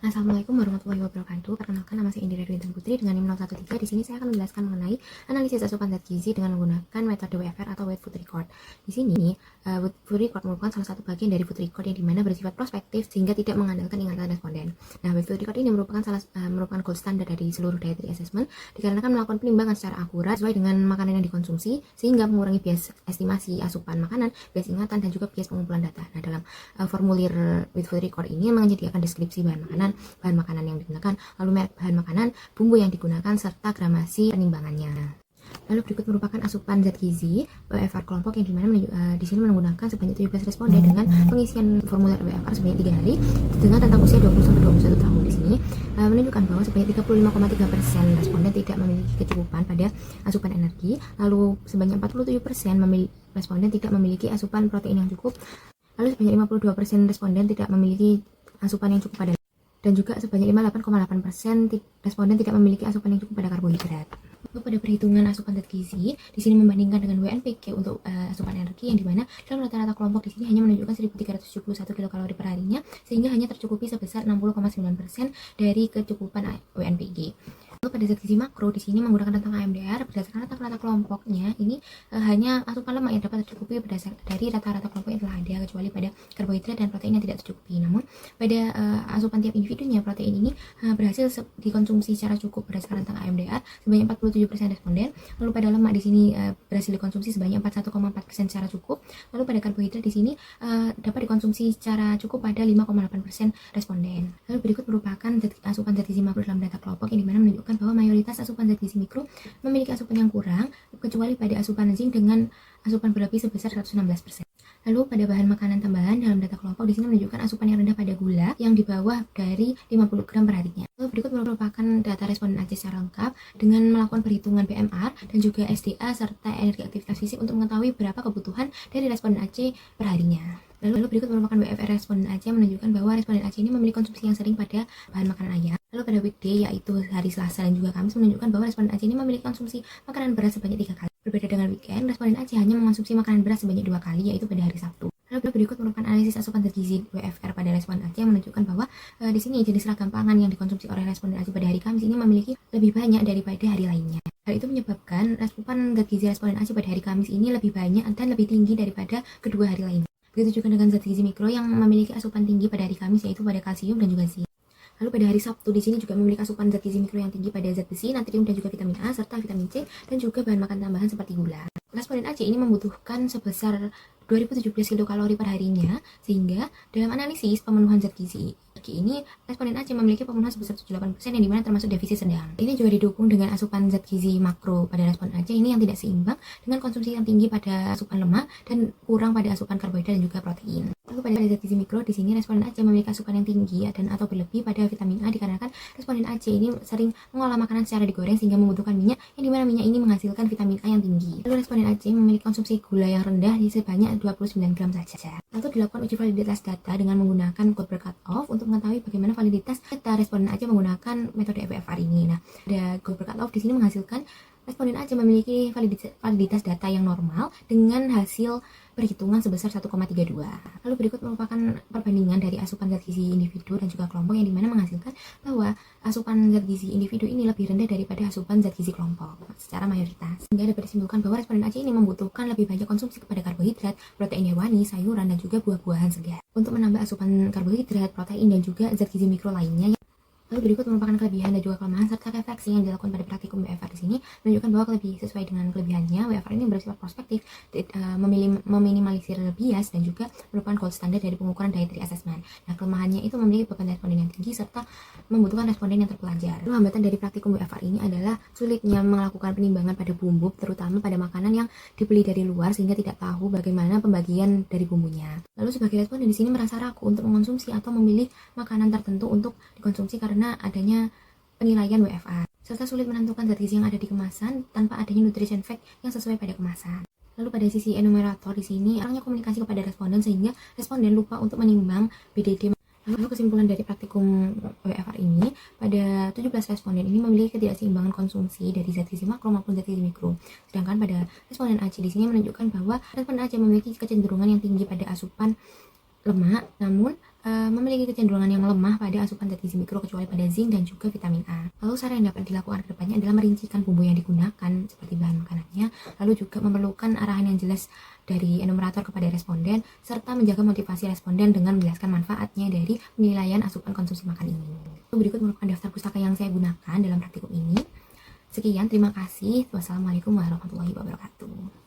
Assalamualaikum warahmatullahi wabarakatuh. Perkenalkan, nama saya Indira Dwinten Putri dengan NIM 013. Di sini saya akan menjelaskan mengenai analisis asupan zat gizi dengan menggunakan metode WFR atau Weight Food Record. Di sini, Weight Food Record merupakan salah satu bagian dari food record yang dimana bersifat prospektif sehingga tidak mengandalkan ingatan responden. Nah, Weight Food Record ini merupakan gold standar dari seluruh dietary assessment dikarenakan melakukan penimbangan secara akurat sesuai dengan makanan yang dikonsumsi sehingga mengurangi bias estimasi asupan makanan, bias ingatan, dan juga bias pengumpulan data. Nah, dalam formulir Weight Food Record ini menyediakan deskripsi bahan makanan yang digunakan, lalu merek bahan makanan, bumbu yang digunakan, serta gramasi penimbangannya. Lalu berikut merupakan asupan zat gizi WFR kelompok yang dimana di sini menggunakan sebanyak 17 responden dengan pengisian formulir WFR sebanyak 3 hari dengan rentang usia 20-21 tahun. Di sini menunjukkan bahwa sebanyak 35,3% responden tidak memiliki kecukupan pada asupan energi, lalu sebanyak 47% responden tidak memiliki asupan protein yang cukup, lalu sebanyak 52% responden tidak memiliki asupan yang cukup pada, dan juga sebanyak 58,8% responden tidak memiliki asupan yang cukup pada karbohidrat. Untuk pada perhitungan asupan zat gizi, di sini membandingkan dengan WNPK untuk asupan energi yang dimana dalam rata-rata kelompok di sini hanya menunjukkan 1371 kilokalori per harinya, sehingga hanya tercukupi sebesar 60,9% dari kecukupan WNPG. Lalu pada zat gizi makro di sini menggunakan rentang AMDR berdasarkan rata-rata kelompoknya ini hanya asupan lemak yang dapat tercukupi berdasarkan dari rata-rata kelompok yang telah ada, kecuali pada karbohidrat dan protein yang tidak tercukupi. Namun pada asupan tiap individunya protein ini berhasil dikonsumsi secara cukup berdasarkan rentang AMDR sebanyak 47% responden. Lalu pada lemak di sini berhasil dikonsumsi sebanyak 41,4% secara cukup. Lalu pada karbohidrat di sini dapat dikonsumsi secara cukup pada 5,8% responden. Lalu berikut merupakan asupan zat gizi makro dalam data kelompok yang dimana menunjukkan bahwa mayoritas asupan zat gizi mikro memiliki asupan yang kurang, kecuali pada asupan zinc dengan asupan berlebih sebesar 116%. Lalu pada bahan makanan tambahan dalam data kelompok di sini menunjukkan asupan yang rendah pada gula yang di bawah dari 50 gram per harinya. Lalu berikut merupakan data responden AC secara lengkap dengan melakukan perhitungan BMR dan juga SDA serta energi aktivitas fisik untuk mengetahui berapa kebutuhan dari responden AC per harinya. Lalu berikut merupakan WFR responden AC yang menunjukkan bahwa responden AC ini memiliki konsumsi yang sering pada bahan makanan ayam. Lalu pada weekday, yaitu hari Selasa dan juga Kamis, menunjukkan bahwa responden AC ini memiliki konsumsi makanan berat sebanyak 3 kali. Berbeda dengan weekend, responden AC hanya mengonsumsi makanan berat sebanyak 2 kali, yaitu pada hari Sabtu. Lalu berikut merupakan analisis asupan zat gizi WFR pada responden AC yang menunjukkan bahwa di sini jenis ragam pangan yang dikonsumsi oleh responden AC pada hari Kamis ini memiliki lebih banyak daripada hari lainnya. Hal itu menyebabkan asupan zat gizi responden AC pada hari Kamis ini lebih banyak dan lebih tinggi daripada kedua hari lainnya. Begitu juga dengan zat gizi mikro yang memiliki asupan tinggi pada hari Kamis, yaitu pada kalsium dan juga zinc. Lalu pada hari Sabtu di sini juga memiliki asupan zat gizi mikro yang tinggi pada zat besi, natrium, dan juga vitamin A serta vitamin C, dan juga bahan makan tambahan seperti gula. Responden AC ini membutuhkan sebesar 2017 kilokalori per harinya, sehingga dalam analisis pemenuhan zat gizi ini responden AC memiliki pemenuhan sebesar 78% yang dimana termasuk defisit sedang. Ini juga didukung dengan asupan zat gizi makro pada responden AC ini yang tidak seimbang dengan konsumsi yang tinggi pada asupan lemak dan kurang pada asupan karbohidrat dan juga protein. Lalu pada zat gizi mikro di sini responden AC memiliki asupan yang tinggi dan atau berlebih pada vitamin A dikarenakan responden AC ini sering mengolah makanan secara digoreng sehingga membutuhkan minyak yang dimana minyak ini menghasilkan vitamin A yang tinggi. Lalu responden AC memiliki konsumsi gula yang rendah di sebanyak 29 gram saja. Lalu dilakukan uji validitas data dengan menggunakan Goldberg cutoff untuk mengetahui bagaimana validitas data responden AC menggunakan metode WFR ini. Nah, ada Goldberg cutoff di sini menghasilkan responden AC memiliki validitas data yang normal dengan hasil perhitungan sebesar 1,32. Lalu berikut merupakan perbandingan dari asupan zat gizi individu dan juga kelompok yang dimana menghasilkan bahwa asupan zat gizi individu ini lebih rendah daripada asupan zat gizi kelompok secara mayoritas. Sehingga dapat disimpulkan bahwa responden AC ini membutuhkan lebih banyak konsumsi kepada karbohidrat, protein hewani, sayuran, dan juga buah-buahan segar untuk menambah asupan karbohidrat, protein, dan juga zat gizi mikro lainnya. Lalu berikut merupakan kelebihan dan juga kelemahan serta refleksi yang dilakukan pada praktikum WFR di sini menunjukkan bahwa sesuai dengan kelebihannya WFR ini bersifat prospektif, meminimalisir bias dan juga merupakan gold standar dari pengukuran dietary assessment. Nah, kelemahannya itu memiliki beban responden yang tinggi serta membutuhkan responden yang terpelajar. Lalu hambatan dari praktikum WFR ini adalah sulitnya melakukan penimbangan pada bumbu, terutama pada makanan yang dibeli dari luar sehingga tidak tahu bagaimana pembagian dari bumbunya. Lalu sebagai responden di sini merasa ragu untuk mengonsumsi atau memilih makanan tertentu untuk dikonsumsi karena adanya penilaian WFR, serta sulit menentukan zat gizi yang ada di kemasan tanpa adanya nutrition fact yang sesuai pada kemasan. Lalu pada sisi enumerator di sini kurangnya komunikasi kepada responden sehingga responden lupa untuk menimbang BDD. Lalu kesimpulan dari praktikum WFR ini, pada 17 responden ini memiliki ketidakseimbangan konsumsi dari zat gizi makro maupun zat gizi mikro. Sedangkan pada responden AC di sini menunjukkan bahwa responden AC memiliki kecenderungan yang tinggi pada asupan lemak, namun memiliki kecenderungan yang lemah pada asupan zat gizi mikro kecuali pada zinc dan juga vitamin A. Lalu saran yang dapat dilakukan ke depannya adalah merincikan bumbu yang digunakan seperti bahan makanannya, lalu juga memerlukan arahan yang jelas dari enumerator kepada responden, serta menjaga motivasi responden dengan menjelaskan manfaatnya dari penilaian asupan konsumsi makan ini. Berikut merupakan daftar pustaka yang saya gunakan dalam praktikum ini. Sekian, terima kasih. Wassalamualaikum warahmatullahi wabarakatuh.